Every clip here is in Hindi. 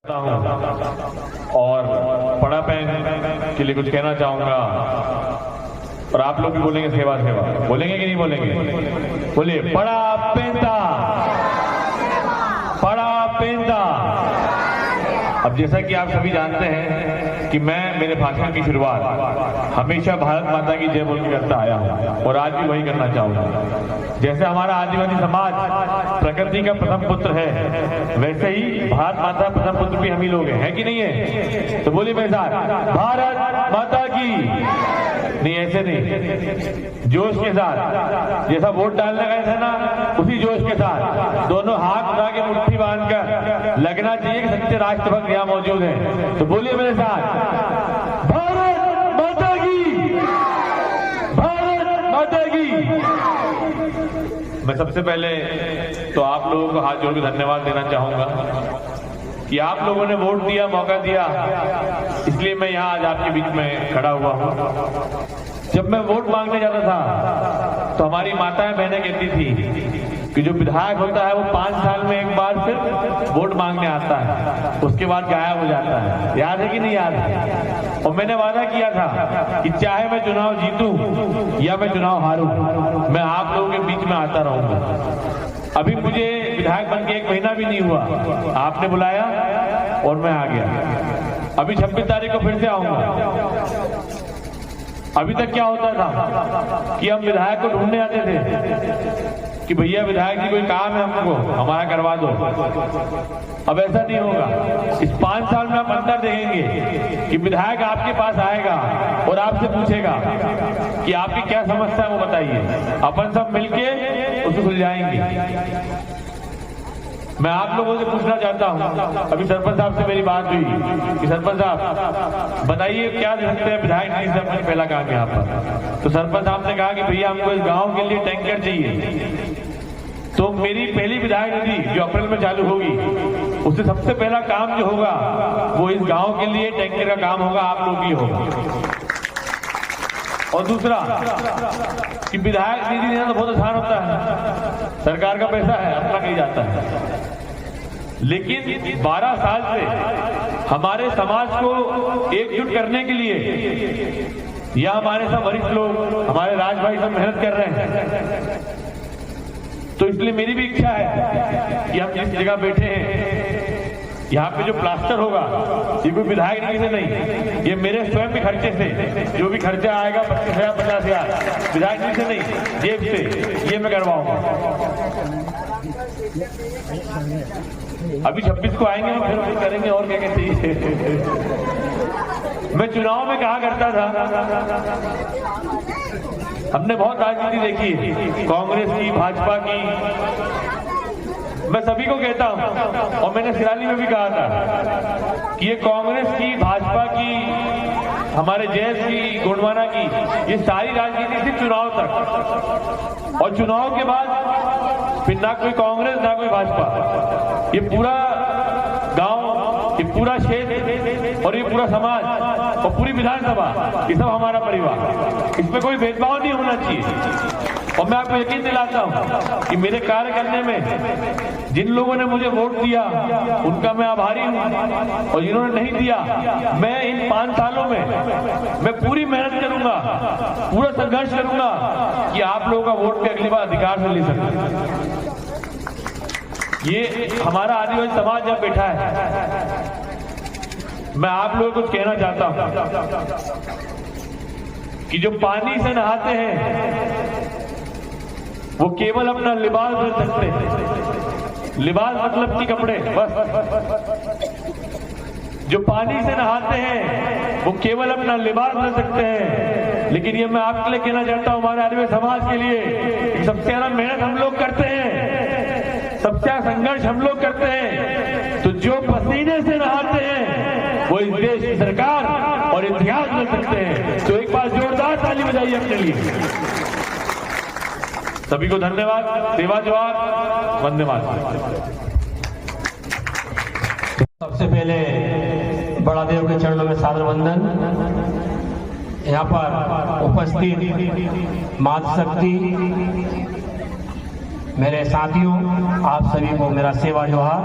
और पड़ा पैन के लिए कुछ कहना चाहूंगा और आप लोग भी बोलेंगे सेवा सेवा, बोलेंगे कि नहीं बोलेंगे? बोलिए पड़ा पेंता, पड़ा पेंता। अब जैसा कि आप सभी जानते हैं कि मैं मेरे भाषण की शुरुआत हमेशा भारत माता की जय बोल के करता आया हूं और आज भी वही करना चाहूंगा। जैसे हमारा आदिवासी समाज प्रकृति का प्रथम पुत्र है, वैसे ही भारत माता प्रथम पुत्र भी हम ही लोग हैं कि नहीं है? तो बोलिए मेरे साथ, भारत माता की। नहीं ऐसे नहीं, जोश के साथ, जैसा वोट डालने गए थे ना उसी जोश के साथ दोनों हाथ उठा के मुट्ठी बांधकर लगना चाहिए कि सच्चे राष्ट्रभक्त यहाँ मौजूद हैं। तो बोलिए मेरे साथ, भारत माता की, भारत माता की। मैं सबसे पहले तो आप लोगों को हाथ जोड़ के धन्यवाद देना चाहूंगा कि आप लोगों ने वोट दिया, मौका दिया, इसलिए मैं यहाँ आज आपके बीच में खड़ा हुआ हूँ। जब मैं वोट मांगने जाता था तो हमारी माताएं बहनें कहती थी कि जो विधायक होता है वो 5 साल में एक बार सिर्फ वोट मांगने आता है, उसके बाद गायब हो जाता है। याद है कि नहीं याद है? और मैंने वादा किया था कि चाहे मैं चुनाव जीतूं या मैं चुनाव हारूं, मैं आप लोगों के बीच में आता रहूंगा। अभी मुझे विधायक बन के 1 महीना भी नहीं हुआ, आपने बुलाया और मैं आ गया। अभी 26 तारीख को फिर से आऊंगा। अभी तक क्या होता था कि हम विधायक को ढूंढने आते थे कि भैया विधायक जी कोई काम है हमको, हमारा करवा दो। अब ऐसा नहीं होगा। इस 5 साल में आप अंतर देखेंगे कि विधायक आपके पास आएगा और आपसे पूछेगा कि आपकी क्या समस्या है वो बताइए, अपन सब मिलके उसको सुलझाएंगे। मैं आप लोगों से पूछना चाहता हूं, अभी सरपंच साहब से मेरी बात हुई कि सरपंच साहब बताइए क्या दे सकते हैं विधायक जी से अपने पहला काम यहाँ पर। तो सरपंच साहब ने कहा कि भैया हमको इस गांव के लिए टैंकर चाहिए। तो मेरी पहली विधायक निधि जो अप्रैल में चालू होगी, उससे सबसे पहला काम जो होगा वो इस गांव के लिए टैंकर का काम होगा, आप लोग ही होगा। और दूसरा कि विधायक निधि देना तो बहुत आसान होता है, सरकार का पैसा है, अपना कहीं जाता है। लेकिन 12 साल से हमारे समाज को एकजुट करने के लिए या हमारे सब वरिष्ठ लोग, हमारे राज भाई सब मेहनत कर रहे हैं। तो इसलिए मेरी भी इच्छा है कि हम जिस जगह बैठे हैं यहाँ पे जो प्लास्टर होगा ये कोई विधायक निधि से नहीं, ये मेरे स्वयं के खर्चे से जो भी खर्चा आएगा 25,000 50,000 विधायक निधि से नहीं, जेब से, ये मैं करवाऊंगा। अभी 26 को आएंगे हम फिर करेंगे और क्या कहते हैं। मैं चुनाव में कहा करता था, हमने बहुत राजनीति देखी है, कांग्रेस की, भाजपा की। मैं सभी को कहता हूं और मैंने सिराली में भी कहा था कि ये कांग्रेस की, भाजपा की, हमारे जैस की, गोंडवाना की, ये सारी राजनीति थी चुनाव तक। और चुनाव के बाद फिर ना कोई कांग्रेस ना कोई भाजपा, ये पूरा गांव, ये पूरा क्षेत्र और ये पूरा समाज और पूरी विधानसभा, ये सब हमारा परिवार, इसमें कोई भेदभाव नहीं होना चाहिए। और मैं आपको यकीन दिलाता हूं कि मेरे कार्य करने में जिन लोगों ने मुझे वोट दिया उनका मैं आभारी हूं, और जिन्होंने नहीं दिया, मैं इन 5 सालों में मैं पूरी मेहनत करूंगा, पूरा संघर्ष करूंगा कि आप लोगों का वोट पे अगली बार अधिकार से ले सकूं। ये हमारा आदिवासी समाज जब बैठा है, मैं आप लोगों को कुछ कहना चाहता हूं कि जो पानी से नहाते हैं वो केवल अपना लिबास बदल सकते हैं। लिबास मतलब कि कपड़े, बस। जो पानी से नहाते हैं वो केवल अपना लिबास बदल सकते हैं। लेकिन ये मैं आपके लिए कहना चाहता हूं, हमारे आदिवासी समाज के लिए सबसे ज्यादा मेहनत हम लोग करते हैं, सबसे ज्यादा संघर्ष हम लोग करते हैं। तो जो पसीने से नहाते हैं वो इस देश की सरकार और इतिहास बदल सकते हैं। तो एक बार जोरदार ताली बजाइए अपने लिए। सभी को धन्यवाद, सेवा जवाब, वंदे मातरम। सबसे पहले बड़ा देव के चरणों में सादर वंदन। यहाँ पर उपस्थित मातृशक्ति, मेरे साथियों, आप सभी को मेरा सेवा जोहार।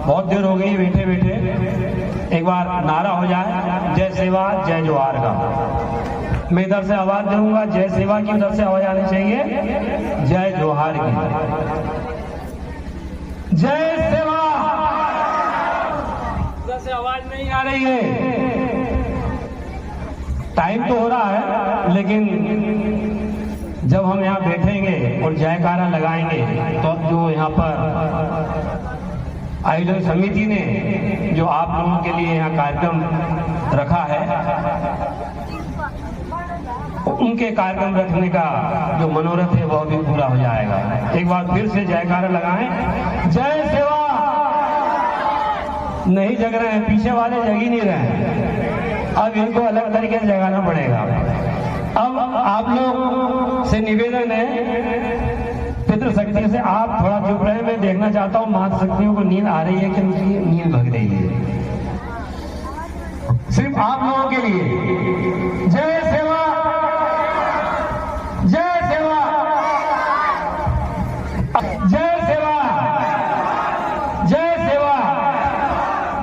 बहुत देर हो गई बैठे बैठे, एक बार नारा हो जाए, जय सेवा जय जोहार का। मैं इधर से आवाज दूंगा जय सेवा की, उधर से आवाज आनी चाहिए जय जोहार की। जय सेवा। उधर से आवाज नहीं आ रही है, टाइम तो हो रहा है, लेकिन जब हम यहाँ बैठेंगे और जयकारा लगाएंगे तो अब जो यहाँ पर आयोजन समिति ने जो आप लोगों के लिए यहाँ कार्यक्रम रखा है, उनके कार्यक्रम रखने का जो मनोरथ है वह भी पूरा हो जाएगा। एक बार फिर से जयकारा लगाएं, जय सेवा। नहीं जग रहे हैं, पीछे वाले जग ही नहीं रहे हैं, अब इनको अलग तरीके से जगाना पड़ेगा। अब आप लोग से निवेदन है पितृशक्ति से, आप थोड़ा चुप रहे। मैं देखना चाहता हूँ मातृशक्तियों को नींद आ रही है कि उनकी नींद भग रही है। सिर्फ आप लोगों के लिए जय सेवा जय सेवा जय सेवा जय सेवा।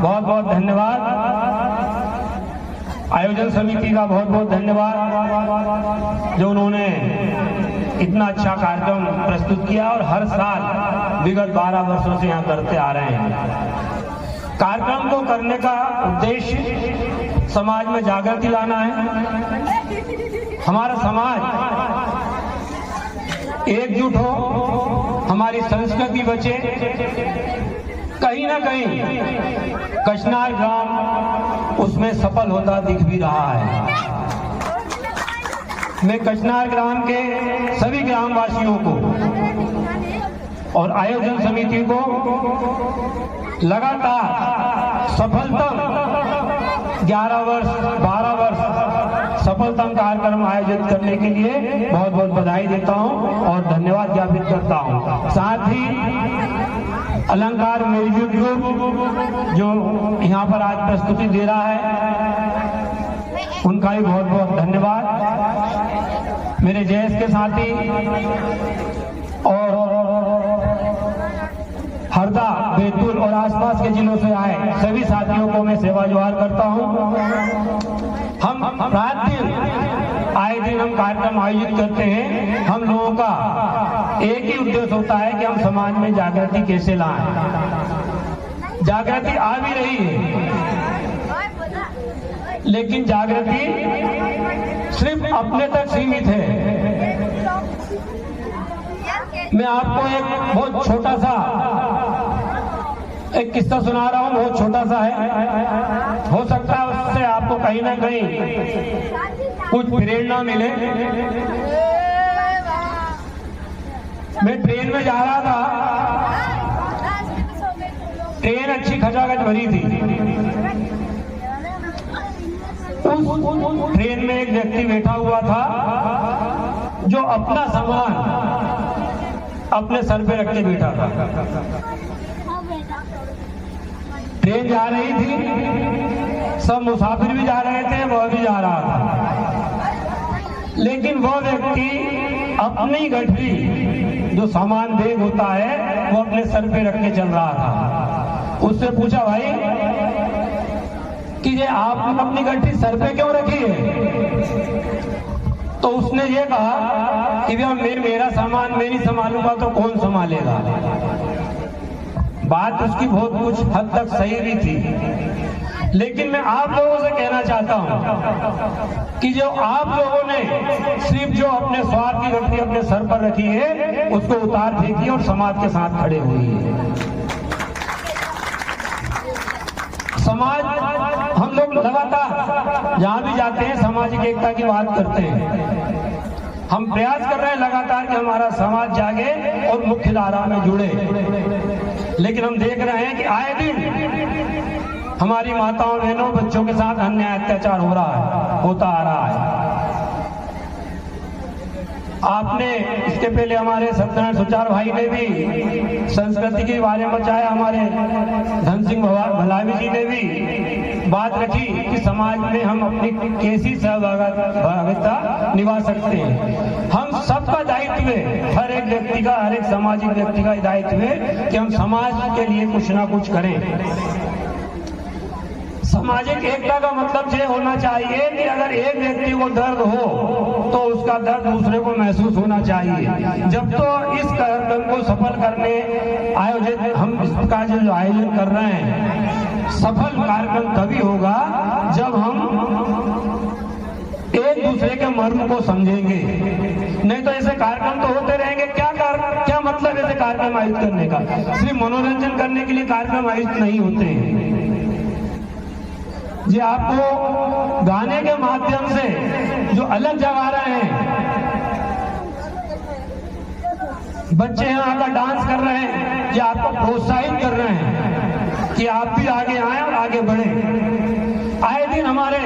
बहुत बहुत धन्यवाद आयोजन समिति का, बहुत बहुत धन्यवाद जो उन्होंने इतना अच्छा कार्यक्रम प्रस्तुत किया और हर साल विगत 12 वर्षों से यहाँ करते आ रहे हैं। कार्यक्रम को करने का उद्देश्य समाज में जागृति लाना है। हमारा समाज एकजुट हो, हमारी संस्कृति बचे। कहीं ना कहीं कचनार ग्राम उसमें सफल होता दिख भी रहा है। मैं कचनार ग्राम के सभी ग्रामवासियों को और आयोजन समिति को लगातार सफलतम 11 वर्ष 12 वर्ष सफलतम कार्यक्रम आयोजित करने के लिए बहुत बहुत बधाई देता हूं और धन्यवाद ज्ञापित करता हूं। साथ ही अलंकार म्यूजिक ग्रुप जो यहाँ पर आज प्रस्तुति दे रहा है, उनका भी बहुत बहुत धन्यवाद। मेरे जयस के साथी और हरदा, बैतूल और आसपास के जिलों से आए सभी साथियों को मैं सेवा जोहार करता हूं। हम रात दिन आए दिन हम कार्यक्रम आयोजित करते हैं। हम लोगों का एक ही उद्देश्य होता है कि हम समाज में जागृति कैसे लाएं। जागृति आ भी रही है, लेकिन जागृति सिर्फ अपने तक सीमित है। मैं आपको एक बहुत छोटा सा एक किस्सा सुना रहा हूं, बहुत छोटा सा है। हो सकता है उससे आपको कहीं ना कहीं कुछ प्रेरणा मिले। मैं ट्रेन में जा रहा था, ट्रेन अच्छी खचाखच भरी थी। उस ट्रेन में एक व्यक्ति बैठा हुआ था जो अपना सामान अपने सर पे रख के बैठा था। ट्रेन जा रही थी, सब मुसाफिर भी जा रहे थे, वह भी जा रहा था, लेकिन वह व्यक्ति अपनी गठरी जो सामान बैग होता है वो अपने सर पे रख के चल रहा था। उससे पूछा, भाई कि ये आपने अपनी गठरी सर पे क्यों रखी है? तो उसने ये कहा कि भैया मेरा सामान मैं नहीं संभालूंगा तो कौन संभालेगा। बात उसकी बहुत कुछ हद तक सही भी थी, लेकिन मैं आप लोगों से कहना चाहता हूं कि जो आप लोगों ने सिर्फ जो अपने स्वार्थ की गठरी अपने सर पर रखी है उसको उतार फेंकी और समाज के साथ खड़े हुई है। समाज, हम लोग लगातार जहां भी जाते हैं सामाजिक एकता की बात करते हैं। हम प्रयास कर रहे हैं लगातार कि हमारा समाज जागे और मुख्य धारा में जुड़े, लेकिन हम देख रहे हैं कि आए दिन हमारी माताओं बहनों बच्चों के साथ अन्याय अत्याचार होता आ रहा है। आपने इसके पहले हमारे सत्यनारायण सुचार भाई ने भी संस्कृति के बारे में बताया, हमारे धन सिंह भलावी जी ने भी बात रखी कि समाज में हम अपनी कैसी सहभागिता निभा सकते हैं। हम सबका दायित्व है, हर एक व्यक्ति का, हर एक सामाजिक व्यक्ति का दायित्व है कि हम समाज के लिए कुछ ना कुछ करें। सामाजिक एकता का मतलब ये होना चाहिए कि अगर एक व्यक्ति को दर्द हो तो उसका दर्द दूसरे को महसूस होना चाहिए। जब तो इस कार्यक्रम को सफल करने आयोजित हम इसका जो आयोजन कर रहे हैं, सफल कार्यक्रम तभी होगा जब हम एक दूसरे के मर्म को समझेंगे। नहीं तो ऐसे कार्यक्रम तो होते रहेंगे। क्या मतलब ऐसे कार्यक्रम आयोजित करने का? सिर्फ मनोरंजन करने के लिए कार्यक्रम आयोजित नहीं होते हैं। ये आपको गाने के माध्यम से जो अलग जगा रहे हैं, बच्चे यहाँ का डांस कर रहे हैं, ये आपको प्रोत्साहित कर रहे हैं कि आप भी आगे आए और आगे बढ़े। आए दिन हमारे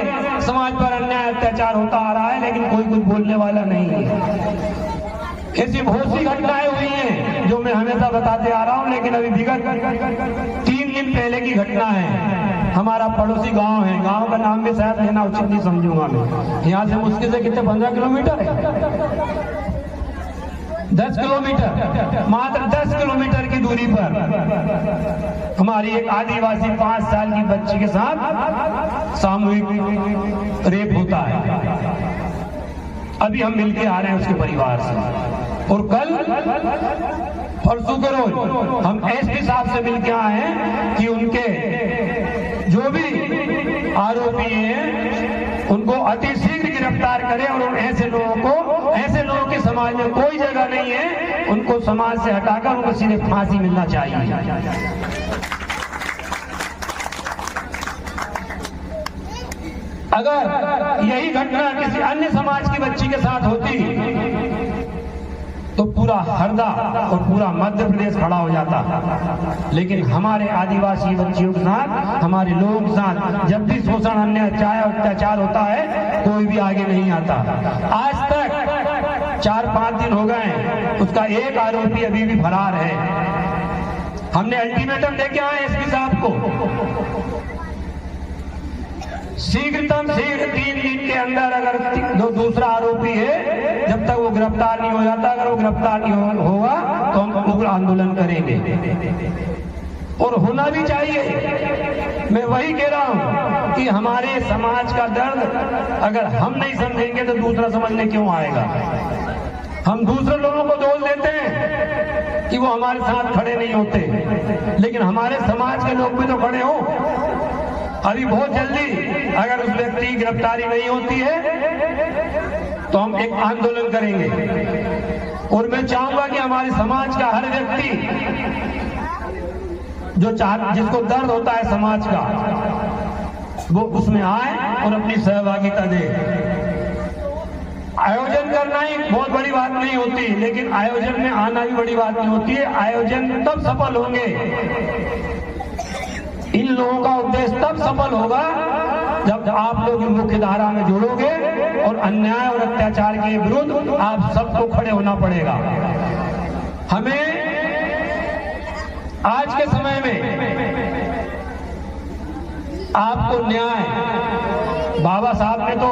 समाज पर अन्याय अत्याचार होता आ रहा है, लेकिन कोई कुछ बोलने वाला नहीं है। ऐसी बहुत सी घटनाएं हुई हैं जो मैं हमेशा बताते आ रहा हूं, लेकिन अभी विगत 3 दिन पहले की घटना है। हमारा पड़ोसी गांव है, गांव का नाम भी शायद लेना उचित नहीं समझूंगा मैं। यहाँ से मुश्किल से कितने 15 किलोमीटर है, 10 किलोमीटर, मात्र 10 किलोमीटर की दूरी पर हमारी एक आदिवासी 5 साल की बच्ची के साथ सामूहिक रेप होता है। अभी हम मिलके आ रहे हैं उसके परिवार से, और कल परसों के रोज हम एसपी साहब से मिलके आए हैं कि उनके जो भी आरोपी हैं उनको अति शीघ्र गिरफ्तार करें, और ऐसे लोगों के समाज में कोई जगह नहीं है, उनको समाज से हटाकर उनको सीधे फांसी मिलना चाहिए। अगर यही घटना किसी अन्य समाज की बच्ची के साथ होती तो पूरा हरदा और पूरा मध्य प्रदेश खड़ा हो जाता। लेकिन हमारे आदिवासी बच्चियों के साथ, हमारे लोगों के साथ जब भी शोषण, अन्याय, अत्याचार होता है, कोई भी आगे नहीं आता। आज तक 4-5 दिन हो गए, उसका एक आरोपी अभी भी फरार है। हमने अल्टीमेटम देके आए एसपी साहब को, शीघ्रतम शीघ्र 3 दिन के अंदर अगर दूसरा आरोपी है, जब तक वो गिरफ्तार नहीं हो जाता, अगर वो गिरफ्तार नहीं होगा तो हम उग्र आंदोलन करेंगे, और होना भी चाहिए। मैं वही कह रहा हूं कि हमारे समाज का दर्द अगर हम नहीं समझेंगे तो दूसरा समझने क्यों आएगा? हम दूसरे लोगों को दोष देते हैं कि वो हमारे साथ खड़े नहीं होते, लेकिन हमारे समाज के लोग भी तो खड़े हो। अभी बहुत जल्दी अगर उस व्यक्ति की गिरफ्तारी नहीं होती है तो हम एक आंदोलन करेंगे, और मैं चाहूंगा कि हमारे समाज का हर व्यक्ति जिसको दर्द होता है समाज का, वो उसमें आए और अपनी सहभागिता दे। आयोजन करना ही बहुत बड़ी बात नहीं होती, लेकिन आयोजन में आना भी बड़ी बात नहीं होती है। आयोजन तब सफल होंगे, इन लोगों का उद्देश्य तब सफल होगा जब आप लोग मुख्य धारा में जुड़ोगे, और अन्याय और अत्याचार के विरुद्ध आप सबको खड़े होना पड़ेगा। हमें आज के समय में आपको न्याय, बाबा साहब ने तो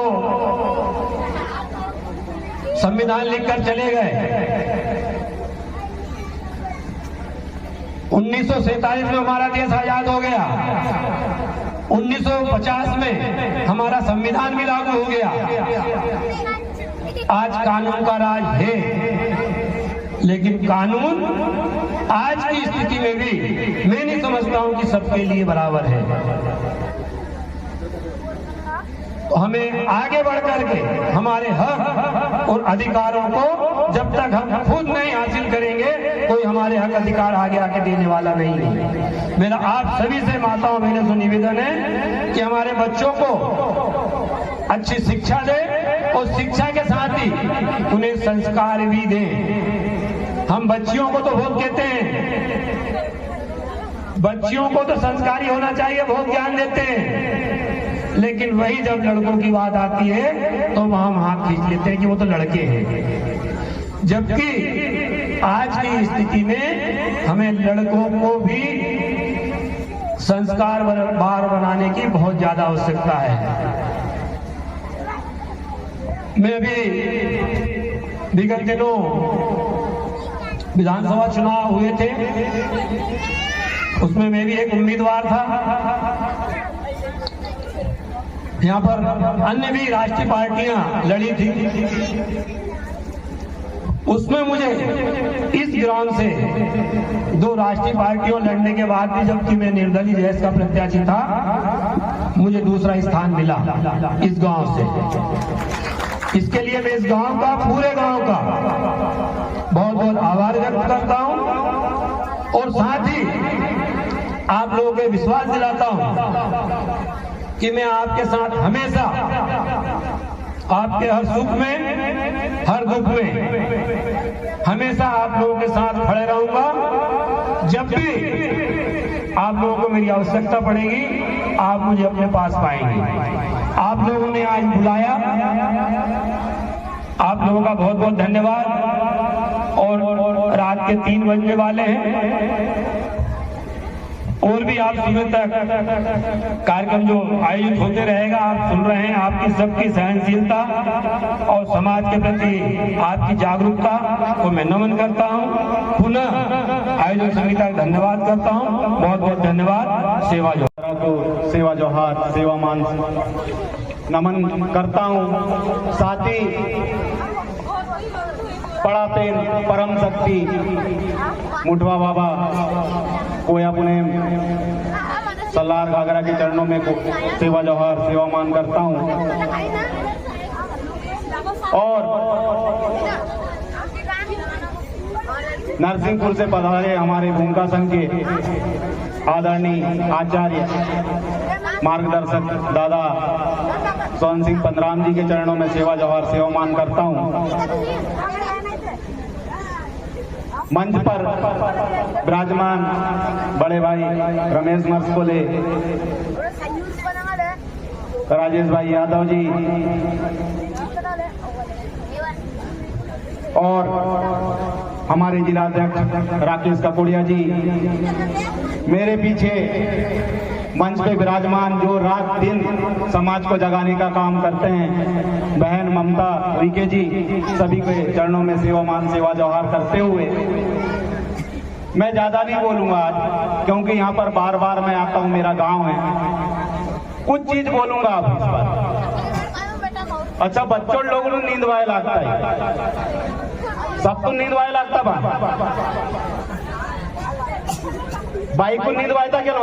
संविधान लिखकर चले गए। 1947 में हमारा देश आजाद हो गया, 1950 में हमारा संविधान भी लागू हो गया। आज कानून का राज है, लेकिन कानून आज की स्थिति में भी मैं नहीं समझता हूं कि सबके लिए बराबर है। तो हमें आगे बढ़ करके हमारे हक और अधिकारों को जब तक हम खुद नहीं हासिल करेंगे, कोई हमारे हक अधिकार आगे आके देने वाला नहीं है। मेरा आप सभी से, माताओं बहनों से निवेदन है कि हमारे बच्चों को अच्छी शिक्षा दें, और शिक्षा के साथ ही उन्हें संस्कार भी दें। हम बच्चियों को तो बहुत कहते हैं, बच्चियों को तो संस्कारी होना चाहिए, बहुत ज्ञान देते हैं, लेकिन वही जब लड़कों की बात आती है तो वहां हम हाथ खींच लेते हैं कि वो तो लड़के हैं। जबकि आज की स्थिति में हमें लड़कों को भी संस्कारवान बनाने की बहुत ज्यादा आवश्यकता है। मैं भी विगत दिनों विधानसभा चुनाव हुए थे, उसमें मैं भी एक उम्मीदवार था। यहाँ पर अन्य भी राष्ट्रीय पार्टियां लड़ी थी, उसमें मुझे इस ग्राउंड से 2 राष्ट्रीय पार्टियों लड़ने के बाद भी, जबकि मैं निर्दलीय जैस का प्रत्याशी था, मुझे दूसरा स्थान मिला इस गांव से। इसके लिए मैं इस गांव का, पूरे गांव का बहुत बहुत आभार व्यक्त करता हूं और साथ ही आप लोगों को विश्वास दिलाता हूं कि मैं आपके साथ हमेशा, आपके हर सुख में, हर दुख में हमेशा आप लोगों के साथ खड़े रहूंगा। जब भी आप लोगों को मेरी आवश्यकता पड़ेगी, आप मुझे अपने पास पाएंगे। आप लोगों ने आज बुलाया, आप लोगों का बहुत बहुत धन्यवाद। और रात के 3 बजने वाले हैं और भी आप सुबह तक कार्यक्रम जो आयोजित होते रहेगा आप सुन रहे हैं। आपकी सबकी सहनशीलता और समाज के प्रति आपकी जागरूकता को मैं नमन करता हूं। पुनः आयोजन समिति का धन्यवाद करता हूं। बहुत बहुत धन्यवाद। सेवा जोहार को सेवा जोहार, सेवा मान नमन करता हूं। साथ ही बड़ा पेन परम शक्ति मुठवा बाबा कोया पुणे सलार घाघरा के चरणों में सेवा जोहार, सेवा मान करता हूं। और नरसिंहपुर से पधारे हमारे भूमिका संघ के आदरणीय आचार्य मार्गदर्शक दादा सोहन सिंह पंद्राम जी के चरणों में सेवा जोहार, सेवा मान करता हूं। मंच पर विराजमान बड़े भाई रमेश मर्सकोले, राजेश भाई यादव जी और हमारे जिलाध्यक्ष राकेश ककोड़िया जी, मेरे पीछे मंच पे विराजमान जो रात दिन समाज को जगाने का काम करते हैं बहन ममता उइके जी, सभी के चरणों में सेवा मान, सेवा जोहार करते हुए मैं ज्यादा नहीं बोलूंगा आज, क्योंकि यहाँ पर बार बार मैं आता हूँ, मेरा गांव है। कुछ चीज बोलूंगा आप इस बार। अच्छा, बच्चों लोगों को नींद वाय लगता है, सबको नींद वाय लगता बाइक को नींद वायता क्या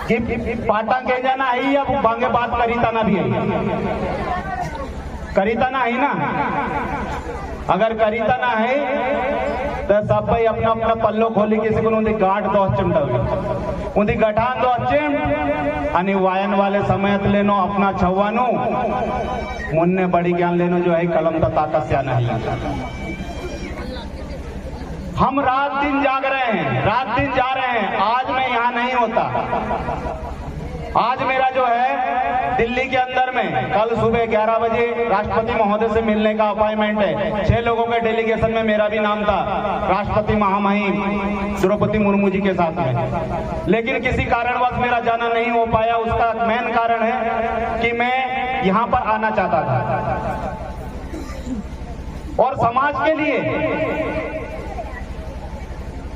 कि पाटा के जाना है या बांगे बात करीता ना भी है, करीता ना है ना। अगर करीता ना है तो सब भाई अपना अपना पल्लो खोली किसी को उनकी गाठ दो चिमटा उनकी गठान दो चिम आणि वायन वाले समयत लेनो अपना छवानो मुन्ने बड़ी ज्ञान लेनो जो है कलम का ताकत से आना है। हम रात दिन जाग रहे हैं, रात दिन जा रहे हैं। आज मैं यहाँ नहीं होता, आज मेरा जो है दिल्ली के अंदर में कल सुबह 11 बजे राष्ट्रपति महोदय से मिलने का अपॉइंटमेंट है। 6 लोगों के डेलीगेशन में मेरा भी नाम था, राष्ट्रपति महामहिम द्रौपदी मुर्मू जी के साथ में, लेकिन किसी कारणवश मेरा जाना नहीं हो पाया। उसका मेन कारण है कि मैं यहाँ पर आना चाहता था और समाज के लिए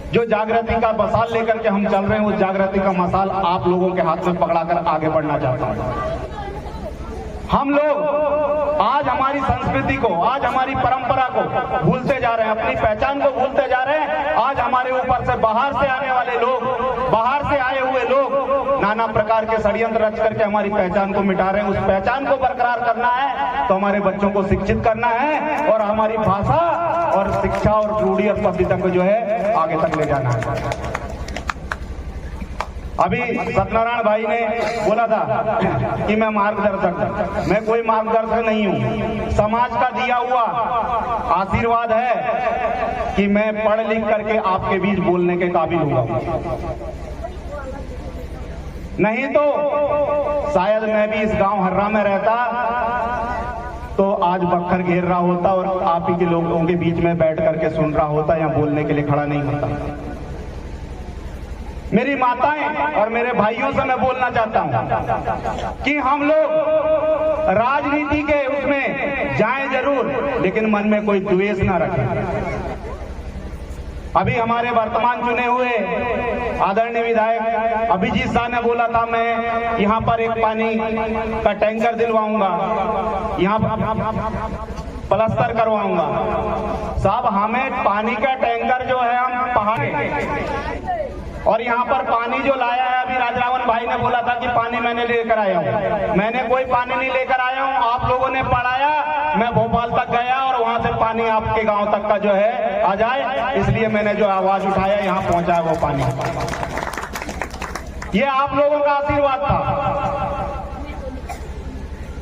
जो जागृति का मसाल लेकर के हम चल रहे हैं, उस जागृति का मसाल आप लोगों के हाथ में पकड़ाकर आगे बढ़ना चाहता हूं। हम लोग आज हमारी संस्कृति को, आज हमारी परंपरा को भूलते जा रहे हैं, अपनी पहचान को भूलते जा रहे हैं। आज हमारे ऊपर से बाहर से आने वाले लोग, बाहर से आए हुए लोग नाना प्रकार के षड्यंत्र रच करके हमारी पहचान को मिटा रहे हैं। उस पहचान को बरकरार करना है तो हमारे बच्चों को शिक्षित करना है और हमारी भाषा और शिक्षा और रूढ़ी और सभ्यता को जो है आगे तक ले जाना है। अभी सत्यनारायण भाई ने बोला था कि मैं मार्गदर्शक, मैं कोई मार्गदर्शक नहीं हूं। समाज का दिया हुआ आशीर्वाद है कि मैं पढ़ लिख करके आपके बीच बोलने के काबिल हुआ, नहीं तो शायद मैं भी इस गांव हर्रा में रहता तो आज बक्खर घेर रहा होता और आप ही के लोगों के बीच में बैठ करके सुन रहा होता या बोलने के लिए खड़ा नहीं होता। मेरी माताएं और मेरे भाइयों से मैं बोलना चाहता हूं कि हम लोग राजनीति के उसमें जाएं जरूर, लेकिन मन में कोई द्वेष ना रखें। अभी हमारे वर्तमान चुने हुए आदरणीय विधायक अभिजीत शाह ने बोला था मैं यहाँ पर एक पानी का टैंकर दिलवाऊंगा, यहाँ प्लास्टर करवाऊंगा। साहब हमें पानी का टैंकर जो है हम पहाड़ और यहाँ पर पानी जो लाया है, अभी राजरावन भाई ने बोला था कि पानी मैंने लेकर आया हूँ। मैंने कोई पानी नहीं लेकर आया हूँ, आप लोगों ने पढ़ाया। मैं भोपाल तक गया और वहां से पानी आपके गांव तक का जो है आ जाए, इसलिए मैंने जो आवाज उठाया यहाँ पहुंचाया वो पानी। ये आप लोगों का आशीर्वाद था।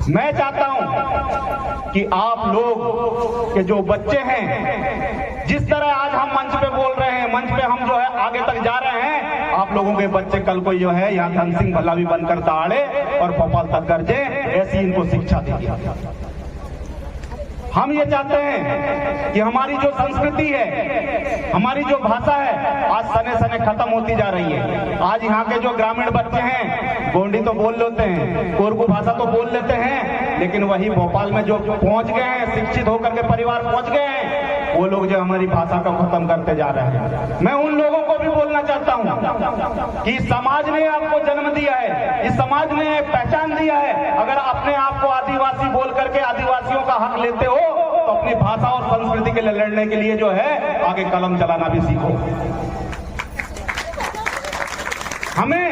मैं चाहता हूं कि आप लोग के जो बच्चे हैं, जिस तरह आज हम मंच पे बोल रहे हैं, मंच पे हम जो है आगे तक जा रहे हैं, आप लोगों के बच्चे कल को जो है यहाँ धन सिंह भल्ला भी बनकर दौड़े और भोपाल तक गरजे, ऐसी इनको शिक्षा दीजिए। हम ये चाहते हैं कि हमारी जो संस्कृति है, हमारी जो भाषा है, आज सने सने खत्म होती जा रही है। आज यहाँ के जो ग्रामीण बच्चे हैं, गोंडी तो बोल लेते हैं, कोरकू भाषा तो बोल लेते हैं, लेकिन वही भोपाल में जो पहुंच गए हैं, शिक्षित होकर के परिवार पहुंच गए हैं, वो लोग जो हमारी भाषा को खत्म करते जा रहे हैं। मैं उन लोगों को भी बोलना चाहता हूँ कि समाज ने आपको जन्म दिया है, इस समाज ने पहचान दिया है। अगर अपने आप को आदिवासी बोल करके आदिवासियों का हक लेते हो तो अपनी भाषा और संस्कृति के लिए लड़ने के लिए जो है आगे कलम चलाना भी सीखो। हमें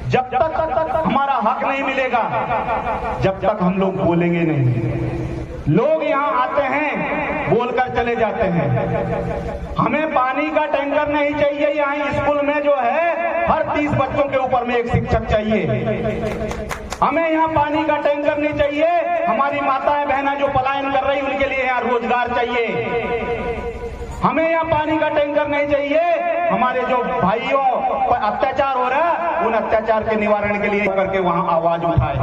जब तक हमारा हक नहीं मिलेगा, जब तक हम लोग बोलेंगे नहीं। लोग यहाँ आते हैं, बोलकर चले जाते हैं। हमें पानी का टैंकर नहीं चाहिए। यहाँ स्कूल में जो है हर 30 बच्चों के ऊपर में एक शिक्षक चाहिए। हमें यहाँ पानी का टैंकर नहीं चाहिए। हमारी माताएं बहना जो पलायन कर रही उनके लिए यहाँ रोजगार चाहिए। हमें यहाँ पानी का टैंकर नहीं चाहिए। हमारे जो भाइयों पर अत्याचार हो रहा है, उन अत्याचार के निवारण के लिए करके वहां आवाज उठाए।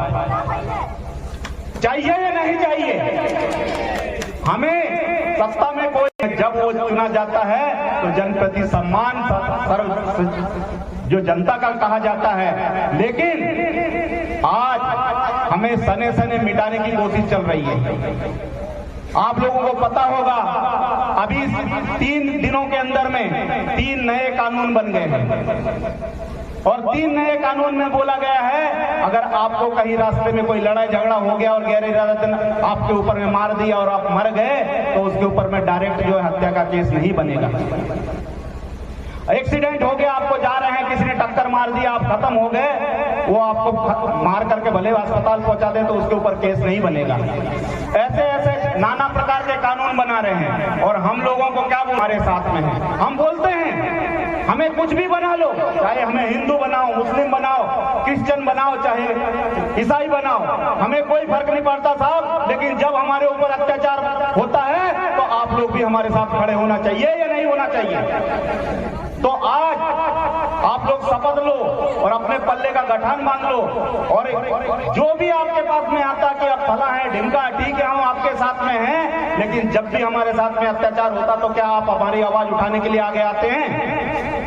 चाहिए या नहीं चाहिए? हमें सत्ता में कोई, जब वो चुना जाता है तो जनप्रति सम्मान सर्व जो जनता का कहा जाता है, लेकिन आज हमें सने सने मिटाने की कोशिश चल रही है। आप लोगों को पता होगा अभी 3 दिनों के अंदर में 3 नए कानून बन गए हैं और 3 नए कानून में बोला गया है अगर आपको कहीं रास्ते में कोई लड़ाई झगड़ा हो गया और गैर इरादतन आपके ऊपर में मार दिया और आप मर गए तो उसके ऊपर में डायरेक्ट जो है हत्या का केस नहीं बनेगा। एक्सीडेंट हो गया, आपको जा रहे हैं, किसी ने टक्कर मार दिया, आप खत्म हो गए, वो आपको मार करके भले अस्पताल पहुंचा दे तो उसके ऊपर केस नहीं बनेगा। ऐसे ऐसे नाना प्रकार के कानून बना रहे हैं और हम लोगों को क्या हमारे साथ में है। हम बोलते हैं हमें कुछ भी बना लो, चाहे हमें हिंदू बनाओ, मुस्लिम बनाओ, क्रिश्चियन बनाओ, चाहे ईसाई बनाओ, हमें कोई फर्क नहीं पड़ता साहब, लेकिन जब हमारे ऊपर अत्याचार होता है तो आप लोग भी हमारे साथ खड़े होना चाहिए या नहीं होना चाहिए? तो आज आप लोग शपथ लो और अपने पल्ले का गठान बांध लो और जो भी आपके पास में आता कि अब भला है ढिमका, ठीक है हम आपके साथ में हैं, लेकिन जब भी हमारे साथ में अत्याचार होता तो क्या आप हमारी आवाज उठाने के लिए आगे आते हैं?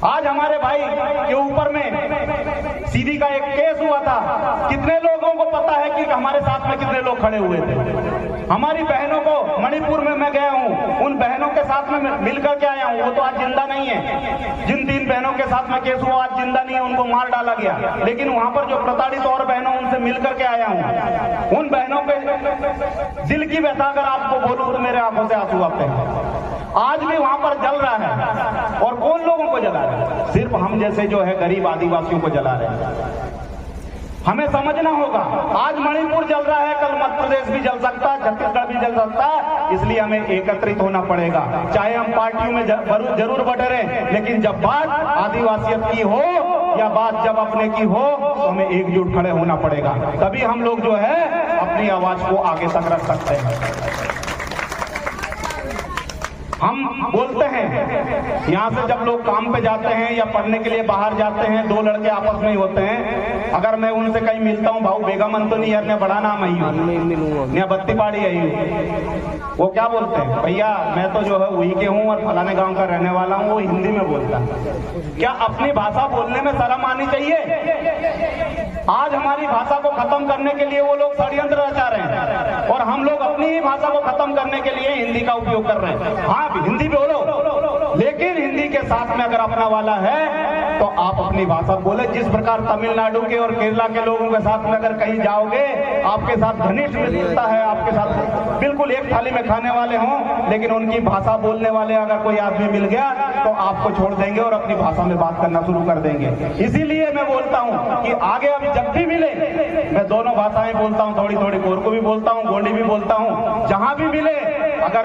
आज हमारे भाई के ऊपर में सीधी का एक केस हुआ था। कितने लोगों को पता है कि हमारे साथ में कितने लोग खड़े हुए थे? हमारी बहनों को मणिपुर में मैं गया हूँ, उन बहनों के साथ में मिलकर के आया हूँ। वो तो आज जिंदा नहीं है। जिन 3 बहनों के साथ में केस हुआ आज जिंदा नहीं है, उनको मार डाला गया, लेकिन वहां पर जो प्रताड़ित और बहनों उनसे मिलकर के आया हूँ। उन बहनों के दिल की व्यथा अगर आपको बोलूं तो मेरे आंखों से आंसू आते हैं। आज भी वहां पर जल रहा है और कौन लोगों को जला रहा है? सिर्फ हम जैसे जो है गरीब आदिवासियों को जला रहे हैं। हमें समझना होगा, आज मणिपुर जल रहा है, कल मध्य प्रदेश भी जल सकता है, छत्तीसगढ़ भी जल सकता है। इसलिए हमें एकत्रित होना पड़ेगा। चाहे हम पार्टियों में जरूर बटेरे, लेकिन जब बात आदिवासियत की हो या बात जब अपने की हो तो हमें एकजुट खड़े होना पड़ेगा। तभी हम लोग जो है अपनी आवाज को आगे तक रख सकते हैं। हम बोलते हैं यहाँ से जब लोग काम पे जाते हैं या पढ़ने के लिए बाहर जाते हैं, दो लड़के आपस में ही होते हैं, अगर मैं उनसे कहीं मिलता हूँ, भाऊ बेगमन तो नहीं यार, ने बड़ा नाम आई हूँ, बत्ती पाड़ी आई हूँ, वो क्या बोलते हैं, भैया मैं तो जो है वही के हूँ और फलाने गांव का रहने वाला हूँ, वो हिंदी में बोलता है। क्या अपनी भाषा बोलने में शर्म आनी चाहिए? आज हमारी भाषा को खत्म करने के लिए वो लोग षड्यंत्र रचा रहे हैं और हम लोग अपनी ही भाषा को खत्म करने के लिए हिंदी का उपयोग कर रहे हैं। हाँ, हिंदी बोलो, लेकिन हिंदी के साथ में अगर अपना वाला है तो आप अपनी भाषा बोले। जिस प्रकार तमिलनाडु के और केरला के लोगों के साथ में अगर कहीं जाओगे, आपके साथ घनिष्ठ मिलता है, आपके साथ बिल्कुल एक थाली में खाने वाले हों, लेकिन उनकी भाषा बोलने वाले अगर कोई आदमी मिल गया तो आपको छोड़ देंगे और अपनी भाषा में बात करना शुरू कर देंगे। इसीलिए मैं बोलता हूँ कि आगे अब जब भी मिले, मैं दोनों भाषाएं बोलता हूँ, थोड़ी थोड़ी कोरकू भी बोलता हूँ, गोंडी भी बोलता हूँ। जहां भी मिले, अगर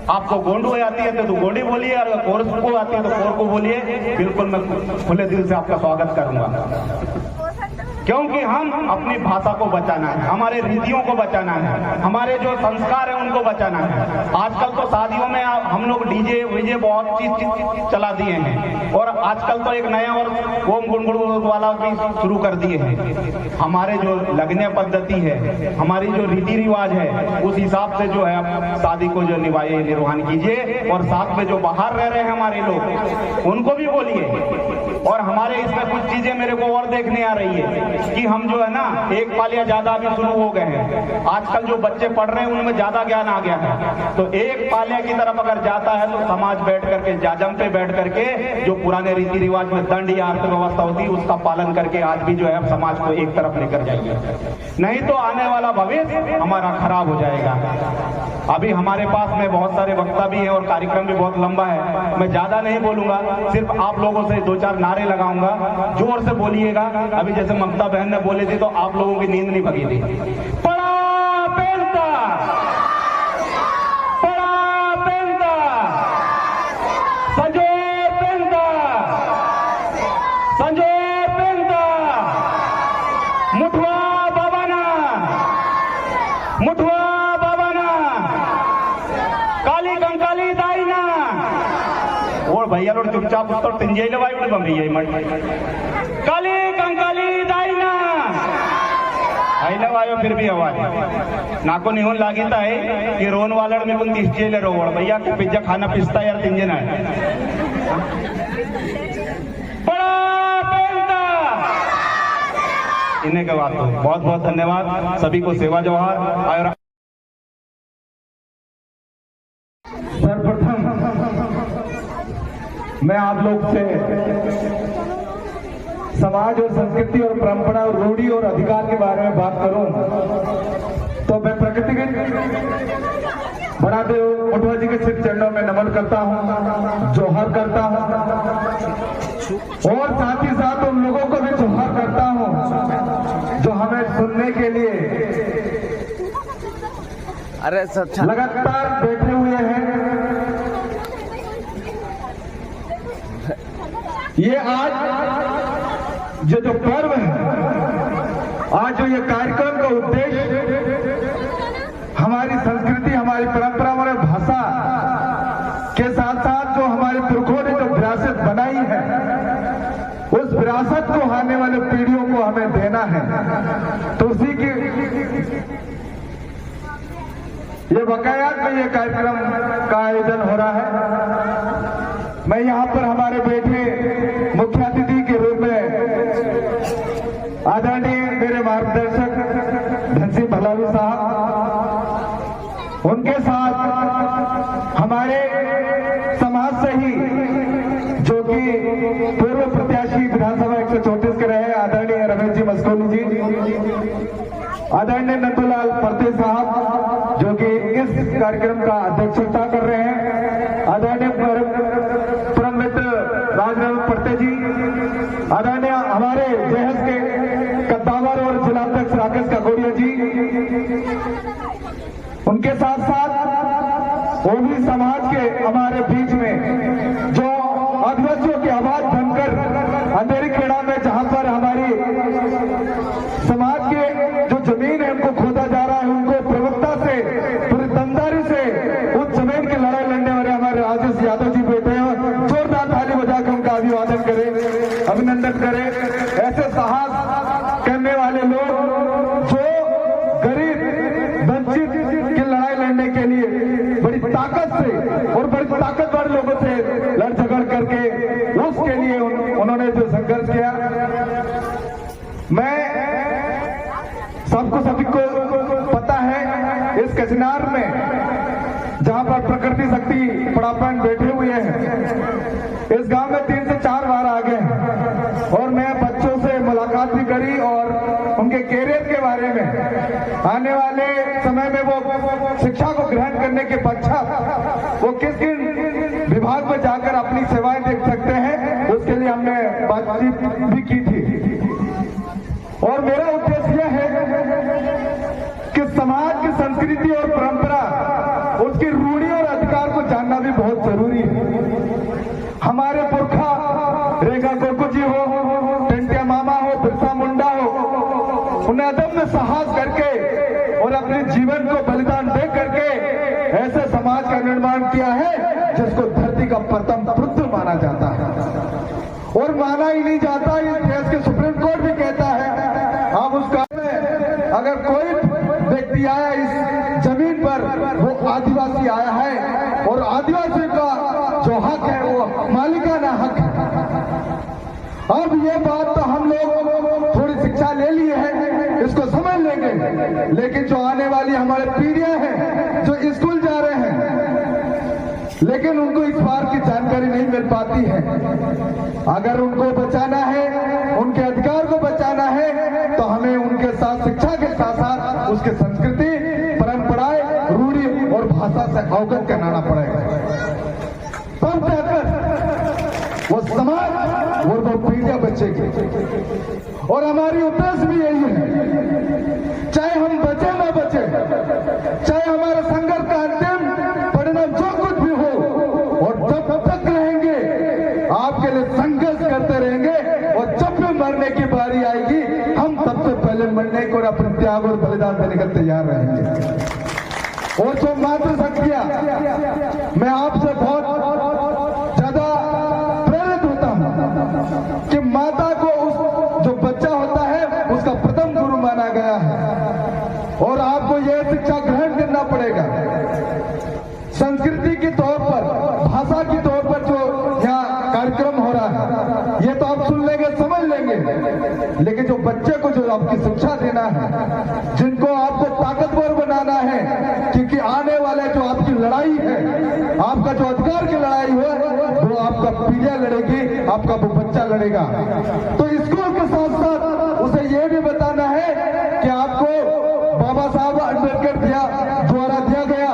आपको गोंडू आती है तो गोंडी बोलिए, अगर कोरकू आती है तो कोरकू बोलिए। बिल्कुल मैं खुले दिल से आपका स्वागत करूंगा, क्योंकि हम अपनी भाषा को बचाना है, हमारे रीतियों को बचाना है, हमारे जो संस्कार है उनको बचाना है। आजकल तो शादियों में हम लोग डीजे वीजे बहुत चीज चला दिए हैं और आजकल तो एक नया और ओम गुणगुण वाला भी शुरू कर दिए हैं। हमारे जो लगने पद्धति है, हमारी जो रीति रिवाज है, उस हिसाब से जो है आप शादी को जो निर्वहन कीजिए। और साथ में जो बाहर रह रहे हैं हमारे लोग, उनको भी बोलिए। और हमारे इसमें कुछ चीजें मेरे को और देखने आ रही है कि हम जो है ना, एक पालिया ज्यादा भी शुरू हो गए हैं। आजकल जो बच्चे पढ़ रहे हैं उनमें ज्यादा ज्ञान आ गया है, तो एक पालिया की तरफ अगर जाता है तो समाज बैठ करके, जाजम पे बैठ करके जो पुराने रीति रिवाज में दंड या अर्थव्यवस्था होती है उसका पालन करके आज भी जो है समाज को एक तरफ लेकर जाएंगे। नहीं तो आने वाला भविष्य हमारा खराब हो जाएगा। अभी हमारे पास में बहुत सारे वक्ता भी हैं और कार्यक्रम भी बहुत लंबा है, मैं ज्यादा नहीं बोलूंगा, सिर्फ आप लोगों से दो चार नारे लगाऊंगा, जोर से बोलिएगा। अभी जैसे ममता बहन ने बोली थी तो आप लोगों की नींद नहीं भगी थी। पड़ा पेंता, पड़ा पेंता, संजो पेंता, संजो पेंता, मुठवा बाबाना, मुठवा बाबाना, काली कंकाली दाईना। और भैया लोग चुपचाप उस तो तिंजेले वाई उड़ बम रही मट काली कंकाली दाईना आईना वायो फिर भी आवाज नाको निहोन लागिता है कि रोन वालड़ में कुन तिस्जेले रोवड़ भैया को पिज्जा खाना पिस्ता यार तिंजे ना बड़ा पेंता। इन्हें के बात बहुत बहुत धन्यवाद सभी को, सेवा जोहार। और सर्वप्रथम मैं आप लोग से समाज और संस्कृति और परंपरा और रूढ़ी और अधिकार के बारे में बात करूं तो मैं प्रकृतिगत बड़ादेव मुठवा जी के सिर चरणों में नमन करता हूं, जोहर करता हूं और साथ ही साथ उन लोगों को भी जोहर करता हूं जो हमें सुनने के लिए लगातार बैठे हुए हैं। ये आज जो पर्व है, आज जो ये कार्यक्रम का उद्देश्य हमारी संस्कृति, हमारी परंपरा, हमारी भाषा के साथ साथ जो हमारे पुरखों ने जो विरासत बनाई है, उस विरासत को आने वाले पीढ़ियों को हमें देना है। तो उसी की ये वकायात में ये कार्यक्रम का आयोजन हो रहा है। मैं यहाँ पर हमारे बैठे मुख्य अतिथि के रूप में आदरणीय मेरे मार्गदर्शक धनसिंह भलालू साहब, उनके साथ हमारे समाज से ही जो कि पूर्व प्रत्याशी विधानसभा 134 के रहे आदरणीय रमेश जी मस्कोली जी, आदरणीय नंदूलाल परते साहब जो कि इस कार्यक्रम का अध्यक्षता कर रहे हैं, आदरणीय परम मित्र राजनारायण परते जी, आदरणीय हमारे जेएस के कद्दावर और जिलाध्यक्ष राकेश काकोड़िया जी, उनके साथ साथ ओबी समाज के हमारे बीच में जो आदिवासियों की आवाज बनकर अंधेरी खेड़ा में जहां पर हमारी समाज के जो जमीन है उनको खोदा जा रहा है, उनको प्रमुखता से पूरी दमदारी से उस जमीन की लड़ाई लड़ने वाले पकड़ करके उसके लिए उन्होंने जो संघर्ष किया, मैं सभी को पता है इस कचनार में जहां पर प्रकृति शक्ति पड़ापन बैठे हुए हैं, इस गांव में 3 से 4 बार आ गए और मैं बच्चों से मुलाकात भी करी और उनके कैरियर के बारे में, आने वाले समय में वो शिक्षा को ग्रहण करने के पश्चात वो किस किन विभाग में जाकर अपनी सेवाएं देख सकते हैं, उसके लिए हमने बातचीत भी की थी। और मेरा उद्देश्य यह है कि समाज की संस्कृति और परंपरा, उसकी रूढ़ी और अधिकार को जानना भी बहुत जरूरी है। हमारे पुरखा रेखा गुरकुल जी हो, टंटिया मामा हो, बिरसा मुंडा हो, उन्हें अदम्य साहस करके और अपने जीवन को बलिदान दे करके ऐसे समाज का निर्माण किया है जिसको धरती का प्रथम पुत्र माना जाता है और माना ही नहीं जाता। इस देश के सुप्रीम कोर्ट भी कहता है, आप उसका अगर कोई व्यक्ति आया इस जमीन पर, वो आदिवासी आया है और आदिवासी का जो हक है वो मालिकाना हक है। अब ये बात तो हम लोग थोड़ी शिक्षा ले ली है, इसको समझ लेंगे, लेकिन जो आने वाली हमारे पीढ़ियां हैं जो स्कूल जा रहे हैं, लेकिन उनको इस बात की जानकारी नहीं मिल पाती है। अगर उनको बचाना है, उनके अधिकार को बचाना है, तो हमें उनके साथ शिक्षा के साथ साथ उसके संस्कृति, परंपराएं, रूढ़ी और भाषा से अवगत कराना पड़ेगा। तब जाकर वो समाज और वो पीढ़ियां बचेगी। और हमारी उद्देश्य भी यही है, चाहे हम बचे ना बचे, चाहे हमारा संघर्ष का अंतिम परिणाम जो कुछ भी हो, और जब तक रहेंगे आपके लिए संघर्ष करते रहेंगे, और जब भी मरने की बारी आएगी हम सबसे पहले मरने को और अपने त्याग और बलिदान देने का तैयार रहेंगे। और जो मातृशक्तियां, मैं आपसे बहुत ज्यादा प्रेरित होता हूं कि माता को उस जो बच्चा होता है उसका प्रथम गुरु माना गया है और आपको यह शिक्षा ग्रहण करना पड़ेगा। संस्कृति के तौर पर, भाषा के तौर पर जो यहाँ कार्यक्रम हो रहा है, ये तो आप सुन लेंगे, समझ लेंगे, लेकिन जो बच्चे को जो आपकी शिक्षा देना है, जिनको आपको ताकतवर बनाना है, क्योंकि आने वाले जो आपकी लड़ाई है, आपका जो अधिकार की लड़ाई हो, वो आपका पीढ़ियां लड़ेगी, आपका वो बच्चा लड़ेगा। तो स्कूल के साथ साथ उसे ये भी बताना है कि आपको बाबा साहब अम्बेडकर द्वारा दिया गया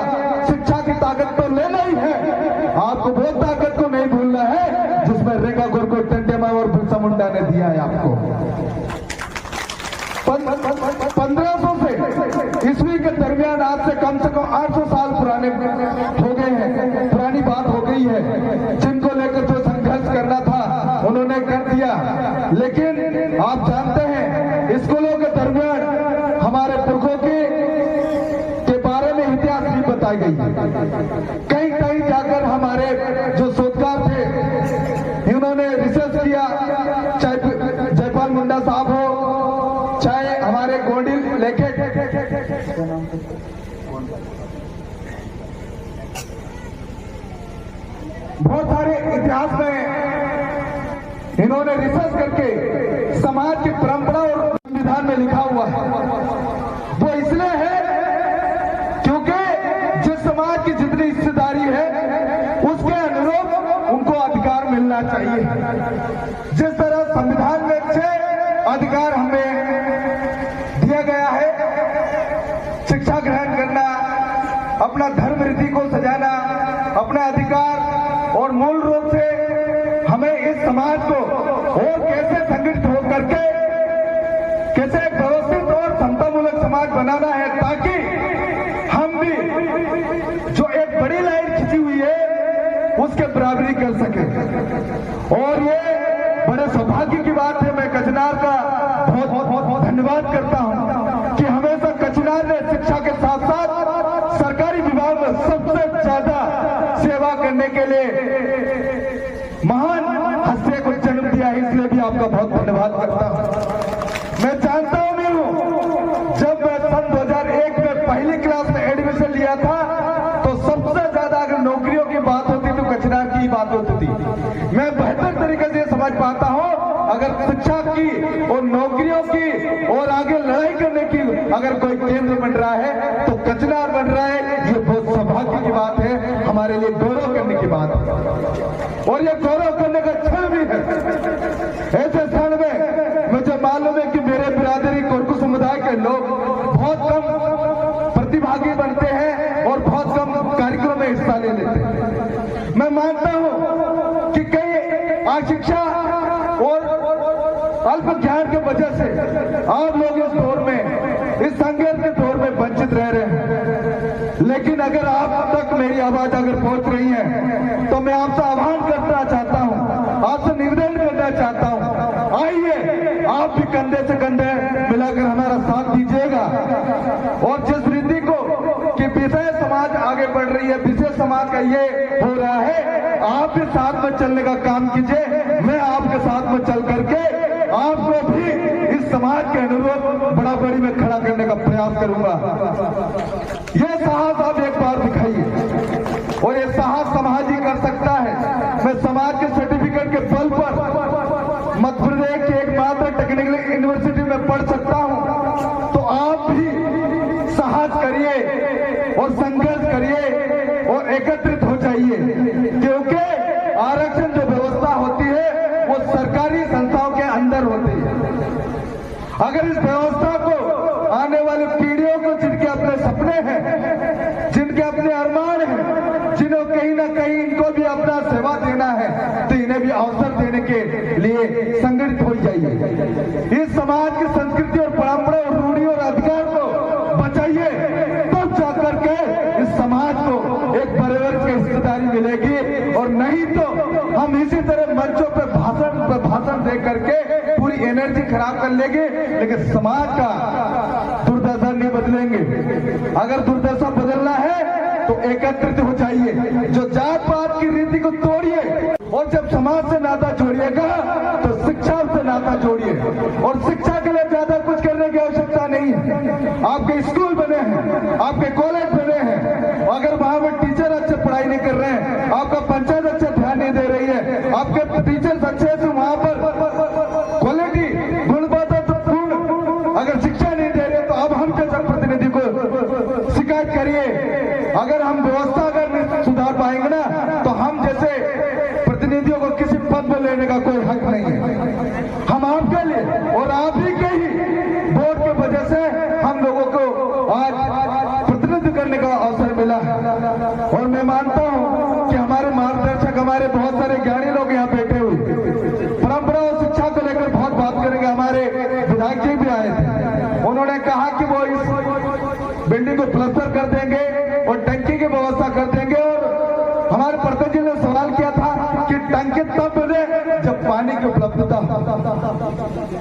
शिक्षा की ताकत तो लेना ही है, आपको वो ताकत को नहीं भूलना है जिसमें रेखा गुरकुल, टंटिया मामा और बिरसा मुंडा ने दिया है आपको। 1500 से ईस्वी के दरमियान आज से कम 800 साल पुराने हो गए हैं, पुरानी बात हो गई है। जिनको लेकर जो संघर्ष करना था उन्होंने कर दिया, लेकिन आप जानते हैं स्कूलों के दरमियान हमारे पुरखों के बारे में इतिहास भी बताई गई। कहीं कहीं जाकर हमारे जो शोधकार थे इन्होंने रिसर्च किया, चाहे जयपाल मुंडा साहब हो, चाहे हमारे गोडिल लेखक बहुत सारे इतिहास में इन्होंने रिसर्च करके समाज की परंपरा और संविधान में लिखा हुआ है। वो इसलिए है क्योंकि जिस समाज की जितनी हिस्सेदारी है उसके अनुरूप उनको अधिकार मिलना चाहिए। जिस तरह संविधान में 6 अधिकार हमें दिया गया है, शिक्षा ग्रहण करना, अपना धर्म रीति को सजाना, अपना अधिकार, और मूल रूप से हमें इस समाज को और कैसे संगठित होकर के कैसे व्यवस्थित और समतामूलक समाज बनाना है, ताकि हम भी जो एक बड़ी लाइन खींची हुई है उसके बराबरी कर सके। और ये बड़े सौभाग्य की बात है, मैं कचनार का बहुत बहुत बहुत धन्यवाद करता हूं कि हमेशा कचनार ने शिक्षा के साथ साथ सरकारी विभाग में सबसे ज्यादा सेवा करने के लिए महान हस्ती को जन्म दिया है, इसलिए भी आपका बहुत धन्यवाद करता हूं। मैं जानता हूं नहीं हूं, जब मैं सन 2001 में पहली क्लास में एडमिशन लिया था तो सबसे ज्यादा अगर नौकरियों की बात होती तो कचनार की बात होती थी। मैं बेहतर तरीके से समझ पाता हूं, अगर शिक्षा की और नौकरियों की और आगे लड़ाई करने की अगर कोई केंद्र बन रहा है तो कचनार बन रहा है, ये बहुत सौभाग्य की बात है, हमारे लिए गौरव करने की बात है और ये गौरव करने का क्षण भी है। ऐसे क्षण में मुझे मालूम है कि मेरे बिरादरी कोरकू समुदाय के लोग बहुत कम प्रतिभागी बनते हैं और बहुत कम कार्यक्रमों में हिस्सा ले लेते हैं। मैं मानता हूं कि कई अशिक्षा और अल्प ज्ञान के वजह से आप लोग इस दौर में, इस संघर्ष के दौर में वंचित रह रहे हैं, लेकिन अगर आप तक मेरी आवाज अगर पहुंच रही है तो मैं आपसे आह्वान करना चाहता हूं, आपसे निवेदन करना चाहता हूं, आइए आप भी कंधे से कंधे मिलाकर हमारा साथ दीजिएगा और जिस रीति को कि विषय समाज आगे बढ़ रही है, विषय समाज का ये हो रहा है, आप भी साथ में चलने का काम कीजिए। मैं आपके साथ में चल करके आपको भी इस समाज के अनुरूप बराबरी में खड़ा करने का प्रयास करूंगा। ये साहस आप एक बार दिखाइए और ये साहस समाज ही कर सकता है। मैं समाज के सर्टिफिकेट के बल पर मध्य प्रदेश की एकमात्र टेक्निकल यूनिवर्सिटी में पढ़ सकता हूं, तो आप भी साहस करिए और संघर्ष करिए और एकत्रित हो जाइए, क्योंकि आरक्षण जो व्यवस्था होती है वो सरकारी संस्थाओं के अंदर होती है। अगर इस व्यवस्था को आने वाली पीढ़ियों को, जिनके अपने सपने हैं, जिनके अपने अरमान हैं, जिन्हें कहीं ना कहीं इनको भी अपना सेवा देना है, तो इन्हें भी अवसर देने के लिए संगठित हो जाइए। इस समाज की संस्कृति और परंपरा और रूढ़ी और अधिकार को बचाइए, तब जाकर के इस समाज को एक परिवर्तन की हिस्सेदारी मिलेगी, और नहीं तो हम इसी तरह मंचों पर भाषण दे करके पूरी एनर्जी खराब कर लेंगे, लेकिन समाज का दुर्दशा नहीं बदलेंगे। अगर दुर्दशा बदलना है तो एकत्रित हो जाइए, जो जात पात की रीति को तोड़िए, और जब समाज से नाता जोड़िएगा तो शिक्षा से नाता जोड़िए, और शिक्षा के लिए ज्यादा कुछ करने की आवश्यकता नहीं है। आपके स्कूल बने हैं, आपके कॉलेज बने हैं, अगर वहां पर टीचर अच्छे पढ़ाई नहीं कर रहे हैं, आपका पंचायत अच्छे ध्यान नहीं दे रही है, आपके टीचर अच्छे से वहां पर क्वालिटी गुणवत्तापूर्ण अगर शिक्षा नहीं दे रहे, तो अब हम कैसे प्रतिनिधि को शिकायत करिए। अगर हम व्यवस्था अगर सुधार पाएंगे ना, तो हम जैसे प्रतिनिधियों को किसी पद में लेने का कोई हक नहीं है। हम आपके लिए और आप ही के ही वोट की वजह से हम लोगों को आज प्रतिनिधित्व करने का अवसर मिला है, और मैं मानता हूं कि हमारे मार्गदर्शक, हमारे बहुत सारे ज्ञानी लोग यहाँ बैठे हुए परंपरा और शिक्षा को लेकर बहुत बात करेंगे। हमारे विधायक जी भी आए थे, उन्होंने कहा कि वो इस बिल्डिंग को प्लास्टर कर देंगे और टंकी की व्यवस्था कर देंगे, और हमारे प्रधान जी ने सवाल किया था कि टंकी तब बने जब पानी की उपलब्धता,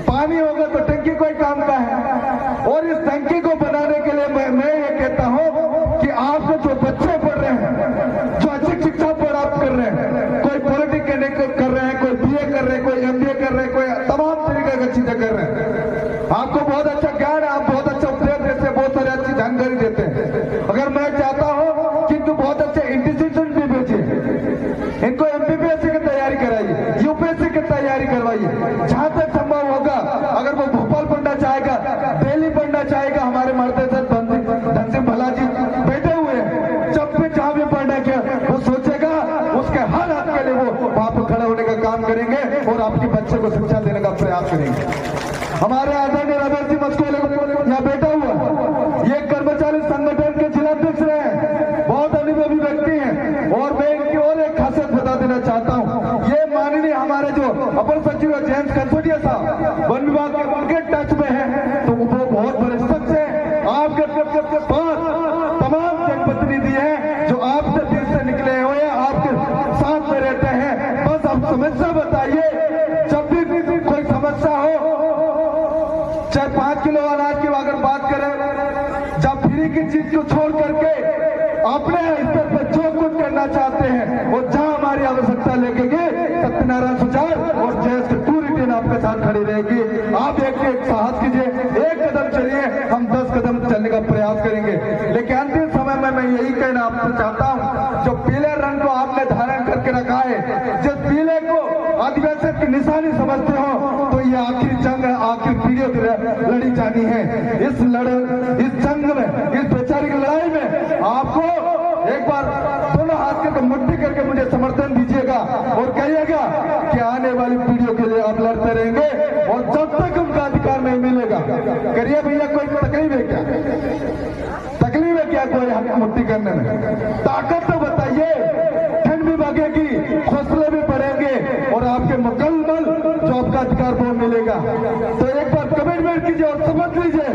पानी होगा तो टंकी कोई काम का है। और इस टंकी को बनाने के लिए मैं ये कहता हूं कि आपके जो बच्चे पढ़ रहे हैं, जो अच्छी शिक्षा प्राप्त कर रहे हैं, कोई पॉलिटेक्निक कर रहे हैं, कोई बीए कर रहे हैं, कोई एमबीए कर रहे हैं, कोई तमाम तरीके की चीजें कर रहे हैं, आपको बहुत अच्छा ज्ञान है, आप बहुत अच्छा उपदेश देते हैं, बहुत सारी अच्छी जानकारी देते हैं। अगर मैं चाहता हूं कि इनको बहुत अच्छे इंस्टीट्यूशन भी भेजिए, इनको एमपीपीएससी की तैयारी कराइए, यूपीएससी की तैयारी करवाइए, जहां तक संभव होगा। अगर वो भोपाल पढ़ना चाहेगा, दिल्ली पढ़ना चाहेगा, हमारे मरते धन सिंह भला जी बैठे हुए हैं, जब भी जहां भी पढ़ना क्या वो सोचेगा, उसके हर हक के लिए वो वहां पर खड़े होने का काम करेंगे और आपके बच्चे को शिक्षा देने का प्रयास करेंगे। हमारे आदरणीय रमेश जी मस्कोले यहाँ बैठा हुआ, ये कर्मचारी संगठन के जिलाध्यक्ष रहे, बहुत अनुभवी व्यक्ति हैं, और मैं इनकी और एक खासियत बता देना चाहता हूँ। ये माननीय हमारे जो अपर सचिव जेम्स कंसोटिया साहब वन विभाग के उनके टच में है, तो वो बहुत बड़े शख्स है। आपके पास तमाम जनप्रतिनिधि हैं जो आपसे दिल से निकले हुए, आपके साथ में रहते हैं। बस आप समस्या बताइए, जब भी कोई समस्या हो, चाहे 5 किलो अनाज की अगर बात करें, जब फ्री की चीज को छोड़ करके अपने स्तर पर जो कुछ करना चाहते हैं, और जहां हमारी आवश्यकता लगेगी, सत्यनारायण सुचार और जयस की पूरी टीम आपके साथ खड़ी रहेगी। आप एक साहस कीजिए, एक कदम चलिए, हम 10 कदम चलने का प्रयास करेंगे। लेकिन अंतिम समय में मैं यही कहना आपसे चाहता हूं, जो पीले रंग को आपने धारण करके रखा है, जिस पीले को आदिवासियों की निशानी समझते हो तो ये आखिरी जंग है, आखिरी पीढ़ियों की लड़ी जानी है। इस जंग में, इस बेचारी की लड़ाई में आपको एक बार दोनों हाथ के मुट्ठी करके मुझे समर्थन दीजिएगा और कहिएगा कि आने वाली पीढ़ियों के लिए आप लड़ते रहेंगे और जब तक उनका अधिकार नहीं मिलेगा। करिए भैया, कोई तकलीफ है क्या? तकलीफ है क्या कोई हक मुट्ठी करने में? ताकत तो बताइए, ठंड भी भागेगी, हौसले भी बढ़ेंगे और आपके मुकम्मल जो आपका अधिकार वो मिलेगा। तो एक बार कमिटमेंट कीजिए और समझ लीजिए